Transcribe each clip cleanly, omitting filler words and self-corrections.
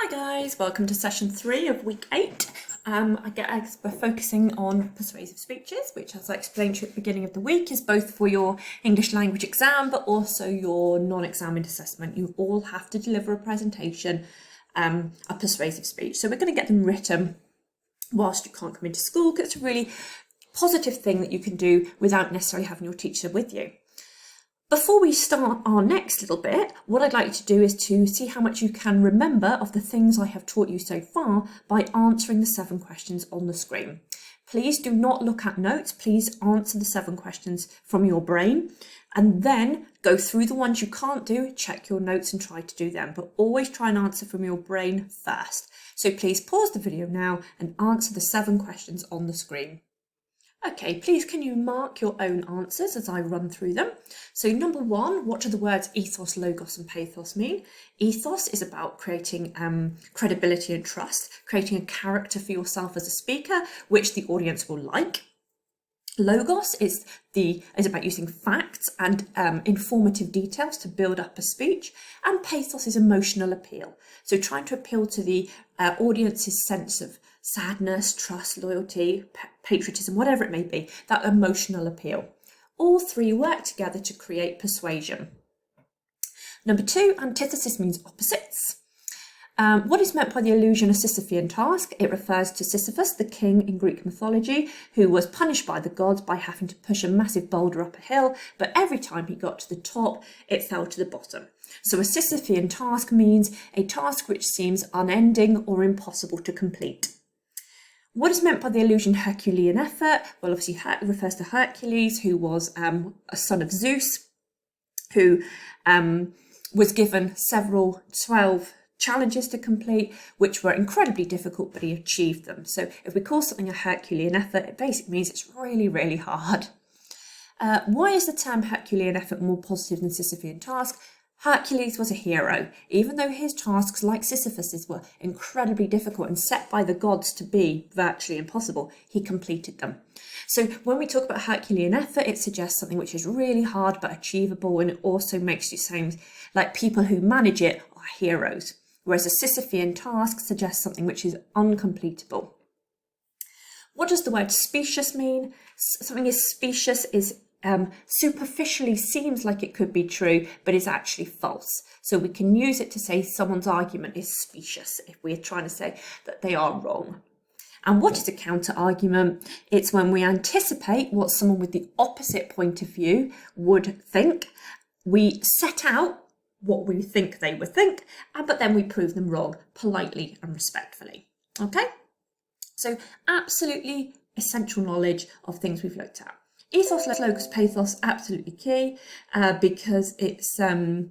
Hi guys, welcome to session 3 of week 8. We're focusing on persuasive speeches, which, as I explained to you at the beginning of the week, is both for your English language exam but also your non-examined assessment. You all have to deliver a presentation, a persuasive speech. So we're going to get them written whilst you can't come into school, because it's a really positive thing that you can do without necessarily having your teacher with you. Before we start our next little bit, what I'd like to do is to see how much you can remember of the things I have taught you so far by answering the 7 questions on the screen. Please do not look at notes, please answer the 7 questions from your brain and then go through the ones you can't do, check your notes and try to do them, but always try and answer from your brain first. So please pause the video now and answer the 7 questions on the screen. Okay, please can you mark your own answers as I run through them. So number 1, what do the words ethos, logos and pathos mean? Ethos is about creating credibility and trust, creating a character for yourself as a speaker, which the audience will like. Logos is about using facts and informative details to build up a speech, and pathos is emotional appeal. So trying to appeal to the audience's sense of sadness, trust, loyalty, patriotism, whatever it may be, that emotional appeal. All 3 work together to create persuasion. Number 2, antithesis means opposites. What is meant by the illusion of Sisyphean task? It refers to Sisyphus, the king in Greek mythology, who was punished by the gods by having to push a massive boulder up a hill, but every time he got to the top, it fell to the bottom. So a Sisyphean task means a task which seems unending or impossible to complete. What is meant by the illusion Herculean effort? Well, obviously it refers to Hercules, who was a son of Zeus, who was given 12 challenges to complete, which were incredibly difficult, but he achieved them. So if we call something a Herculean effort, it basically means it's really, really hard. Why is the term Herculean effort more positive than Sisyphean task? Hercules was a hero. Even though his tasks, like Sisyphus's, were incredibly difficult and set by the gods to be virtually impossible, he completed them. So when we talk about Herculean effort, it suggests something which is really hard but achievable, and it also makes you sound like people who manage it are heroes. Whereas a Sisyphean task suggests something which is uncompletable. What does the word specious mean? Something is specious is superficially seems like it could be true, but is actually false. So we can use it to say someone's argument is specious if we're trying to say that they are wrong. And what is a counter-argument? It's when we anticipate what someone with the opposite point of view would think. We set out what we think they would think, but then we prove them wrong politely and respectfully. Okay? So absolutely essential knowledge of things we've looked at. Ethos, logos, pathos, absolutely key, because it's the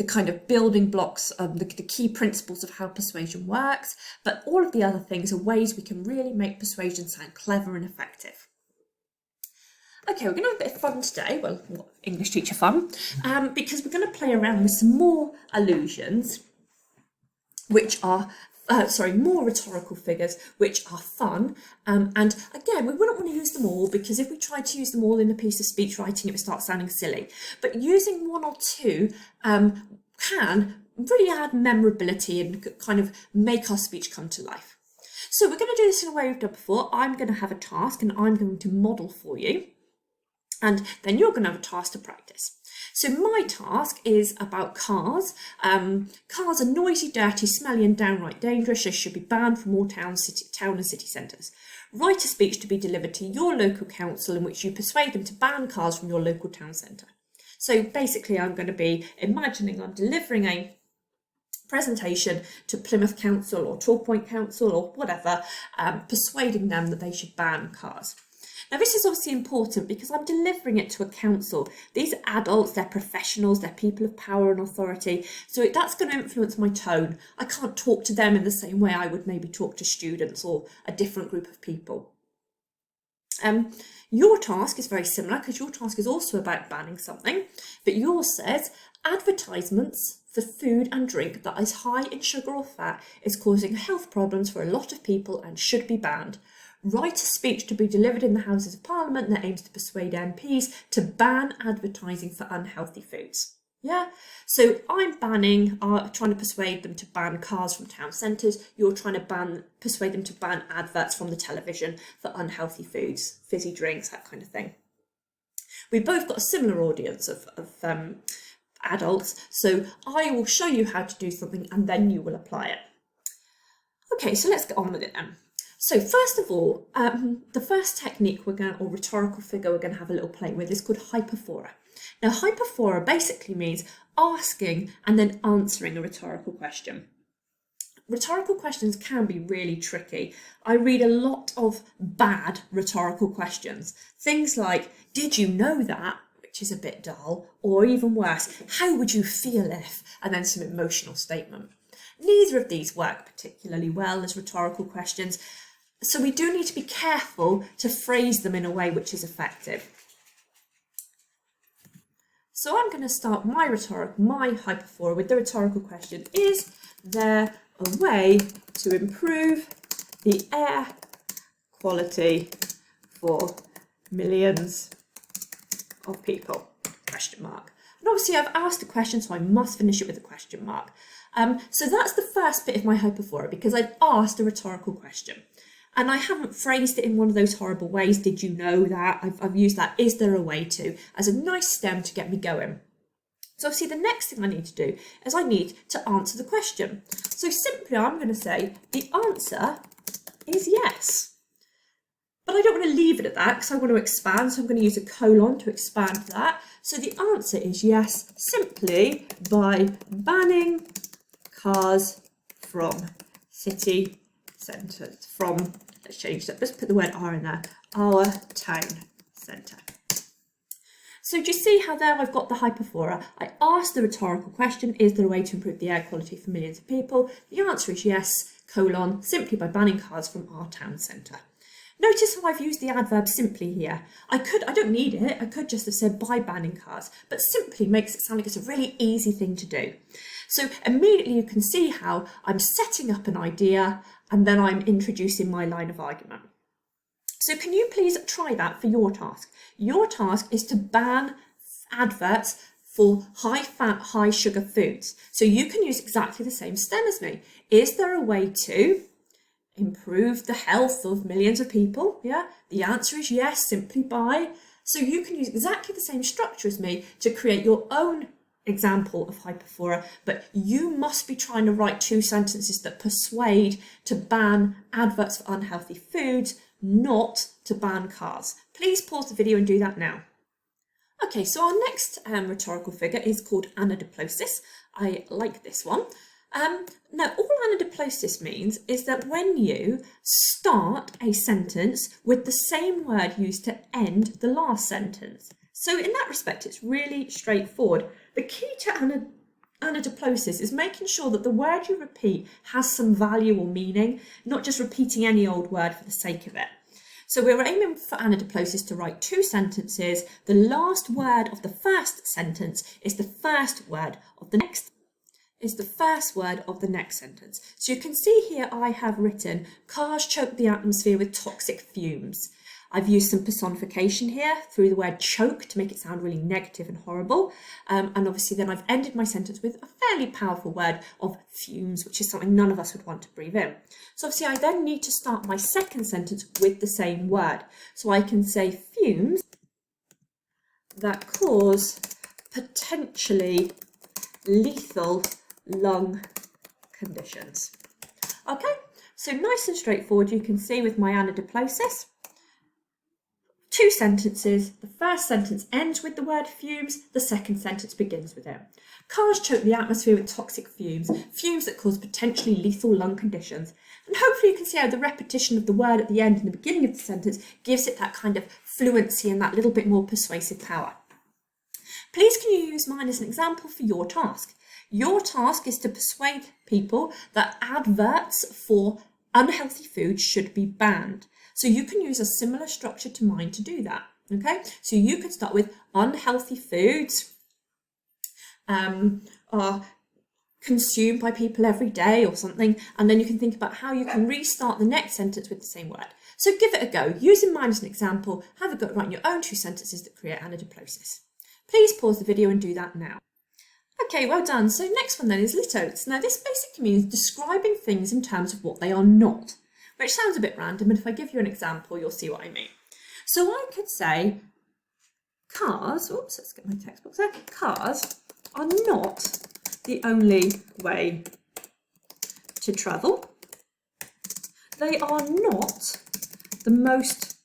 kind of building blocks of the key principles of how persuasion works, but all of the other things are ways we can really make persuasion sound clever and effective. Okay, we're going to have a bit of fun today, well, English teacher fun, because we're going to play around with some more allusions, which are more rhetorical figures, which are fun. And again, we wouldn't want to use them all, because if we tried to use them all in a piece of speech writing, it would start sounding silly. But using 1 or 2 can really add memorability and kind of make our speech come to life. So we're going to do this in a way we've done before. I'm going to have a task and I'm going to model for you. And then you're going to have a task to practice. So my task is about cars. Cars are noisy, dirty, smelly and downright dangerous. They should be banned from all town and city centres. Write a speech to be delivered to your local council in which you persuade them to ban cars from your local town centre. So basically I'm going to be imagining I'm delivering a presentation to Plymouth Council or Torpoint Council or whatever, persuading them that they should ban cars. Now this is obviously important because I'm delivering it to a council. These are adults, they're professionals, they're people of power and authority, so that's going to influence my tone. I can't talk to them in the same way I would maybe talk to students or a different group of people. Your task is very similar, because your task is also about banning something, but yours says advertisements for food and drink that is high in sugar or fat is causing health problems for a lot of people and should be banned. Write a speech to be delivered in the Houses of Parliament that aims to persuade MPs to ban advertising for unhealthy foods. Yeah, so I'm banning, trying to persuade them to ban cars from town centres. You're trying to persuade them to ban adverts from the television for unhealthy foods, fizzy drinks, that kind of thing. We've both got a similar audience of adults, so I will show you how to do something and then you will apply it. Okay, so let's get on with it then. So first of all, the first technique or rhetorical figure we're going to have a little play with is called hyperphora. Now, hyperphora basically means asking and then answering a rhetorical question. Rhetorical questions can be really tricky. I read a lot of bad rhetorical questions. Things like, did you know that? Which is a bit dull, or even worse, how would you feel if? And then some emotional statement. Neither of these work particularly well as rhetorical questions, so we do need to be careful to phrase them in a way which is effective. So I'm going to start my hyperphora with the rhetorical question: is there a way to improve the air quality for millions of people? Question mark. And obviously I've asked a question, so I must finish it with a question mark. So that's the first bit of my hyperphora, because I've asked a rhetorical question. And I haven't phrased it in one of those horrible ways, did you know that? I've used that, is there a way to, as a nice stem to get me going. So obviously the next thing I need to do is I need to answer the question. So simply I'm going to say the answer is yes. But I don't want to leave it at that because I want to expand, so I'm going to use a colon to expand that. So the answer is yes, simply by banning cars from city centres, let's change that, let's put the word R in there, our town centre. So do you see how there I've got the hyperphora? I asked the rhetorical question, is there a way to improve the air quality for millions of people? The answer is yes, colon, simply by banning cars from our town centre. Notice how I've used the adverb simply here. I don't need it, I could just have said by banning cars, but simply makes it sound like it's a really easy thing to do. So immediately you can see how I'm setting up an idea and then I'm introducing my line of argument. So can you please try that for your task? Your task is to ban adverts for high fat, high sugar foods. So you can use exactly the same stem as me. Is there a way to improve the health of millions of people? Yeah, the answer is yes, simply by. So you can use exactly the same structure as me to create your own example of hyperphora, but you must be trying to write 2 sentences that persuade to ban adverts for unhealthy foods, not to ban cars. Please pause the video and do that now. Okay, so our next rhetorical figure is called anadiplosis. I like this one. Now, all anadiplosis means is that when you start a sentence with the same word used to end the last sentence. So in that respect, it's really straightforward. The key to anadiplosis is making sure that the word you repeat has some value or meaning, not just repeating any old word for the sake of it. So we're aiming for anadiplosis to write 2 sentences. The last word of the first sentence is the first word of the next sentence. So you can see here I have written, cars choke the atmosphere with toxic fumes. I've used some personification here through the word choke to make it sound really negative and horrible. And obviously then I've ended my sentence with a fairly powerful word of fumes, which is something none of us would want to breathe in. So obviously I then need to start my second sentence with the same word. So I can say fumes that cause potentially lethal lung conditions. Okay, so nice and straightforward. You can see with my anadiplosis, 2 sentences. The first sentence ends with the word fumes, the second sentence begins with it. Cars choke the atmosphere with toxic fumes, fumes that cause potentially lethal lung conditions. And hopefully you can see how the repetition of the word at the end and the beginning of the sentence gives it that kind of fluency and that little bit more persuasive power. Please can you use mine as an example for your task? Your task is to persuade people that adverts for unhealthy foods should be banned. So you can use a similar structure to mine to do that. Okay, so you could start with unhealthy foods are consumed by people every day or something, and then you can think about how you can restart the next sentence with the same word. So give it a go. Using mine as an example, have a go at writing your own 2 sentences that create anadiplosis. Please pause the video and do that now. Okay, well done. So next one then is litotes. Now this basically means describing things in terms of what they are not, which sounds a bit random, but if I give you an example, you'll see what I mean. So I could say cars, oops, let's get my textbook there. Cars are not the only way to travel. They are not the most,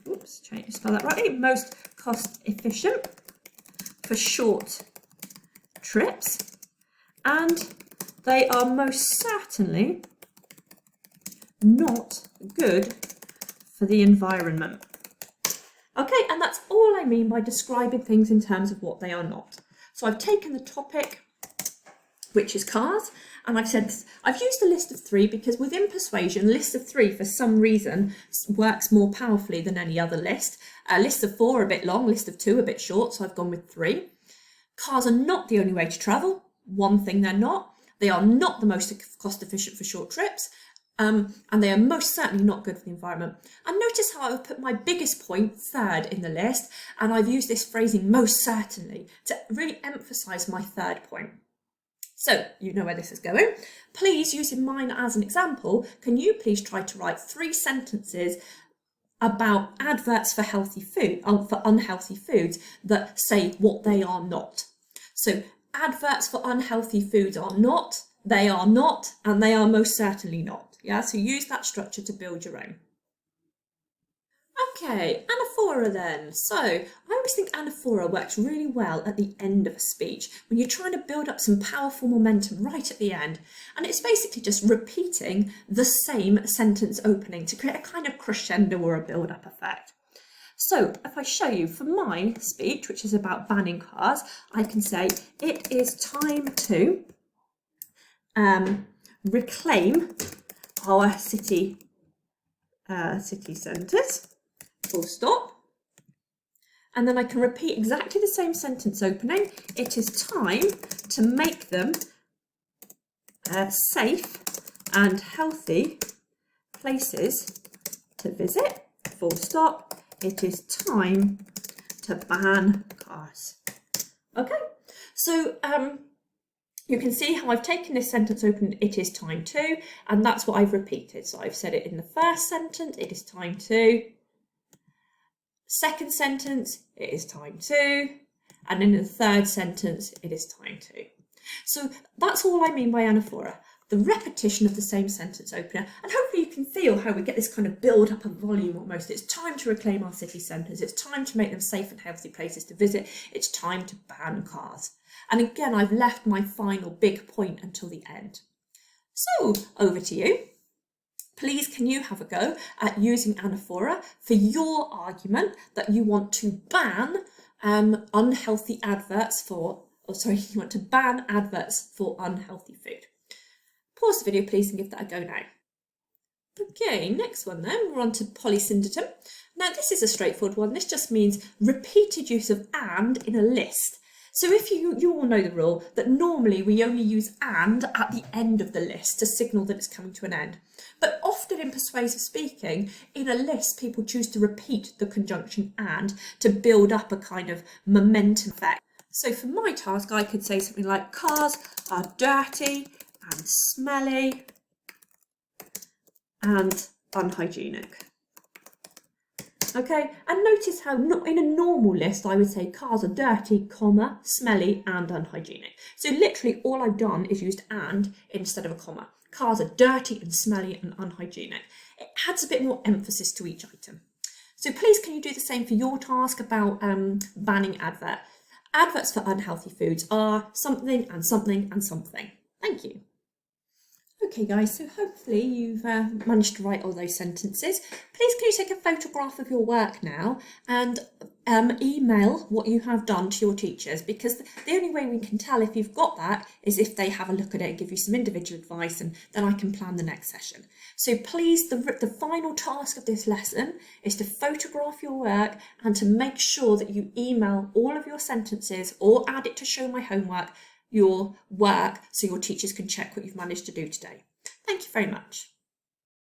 oops, trying to spell that right, most cost efficient for short trips, and they are most certainly not good for the environment. Okay, and that's all I mean by describing things in terms of what they are not. So I've taken the topic, which is cars, and I've used a list of 3 because within Persuasion, a list of 3 for some reason works more powerfully than any other list. A list of 4 are a bit long, list of 2 a bit short, so I've gone with 3. Cars are not the only way to travel. One thing they're not. They are not the most cost efficient for short trips. And they are most certainly not good for the environment. And notice how I've put my biggest point 3rd in the list, and I've used this phrasing most certainly to really emphasise my 3rd point. So you know where this is going. Please, using mine as an example, can you please try to write 3 sentences about adverts for healthy food, for unhealthy foods that say what they are not. So adverts for unhealthy foods are not, they are not, and they are most certainly not. Yeah, so use that structure to build your own. Okay, anaphora then. So I always think anaphora works really well at the end of a speech when you're trying to build up some powerful momentum right at the end. And it's basically just repeating the same sentence opening to create a kind of crescendo or a build-up effect. So if I show you for my speech, which is about banning cars, I can say it is time to reclaim our city centres. Full stop. And then I can repeat exactly the same sentence opening. It is time to make them safe and healthy places to visit. Full stop. It is time to ban cars. Okay, so you can see how I've taken this sentence open, it is time to, and that's what I've repeated. So I've said it in the first sentence, it is time to. Second sentence, it is time to, and in the third sentence, it is time to. So that's all I mean by anaphora, the repetition of the same sentence opener, and hopefully you can feel how we get this kind of build up of volume almost. It's time to reclaim our city centres, it's time to make them safe and healthy places to visit, it's time to ban cars. And again, I've left my final big point until the end. So over to you. Please, can you have a go at using anaphora for your argument that you want to ban unhealthy adverts for, you want to ban adverts for unhealthy food. Pause the video, please, and give that a go now. Okay, next one then, we're on to polysyndeton. Now, this is a straightforward one. This just means repeated use of and in a list. So if you all know the rule that normally we only use and at the end of the list to signal that it's coming to an end. But often in persuasive speaking, in a list, people choose to repeat the conjunction and to build up a kind of momentum effect. So for my task, I could say something like cars are dirty and smelly and unhygienic. Okay, and notice how not in a normal list I would say cars are dirty, comma, smelly and unhygienic. So literally all I've done is used and instead of a comma. Cars are dirty and smelly and unhygienic. It adds a bit more emphasis to each item. So please can you do the same for your task about banning advert. Adverts for unhealthy foods are something and something and something. Thank you. Okay guys, so hopefully you've managed to write all those sentences. Please can you take a photograph of your work now and email what you have done to your teachers, because the only way we can tell if you've got that is if they have a look at it and give you some individual advice, and then I can plan the next session. So please, the final task of this lesson is to photograph your work and to make sure that you email all of your sentences or add it to show my homework, your work, so your teachers can check what you've managed to do today. Thank you very much.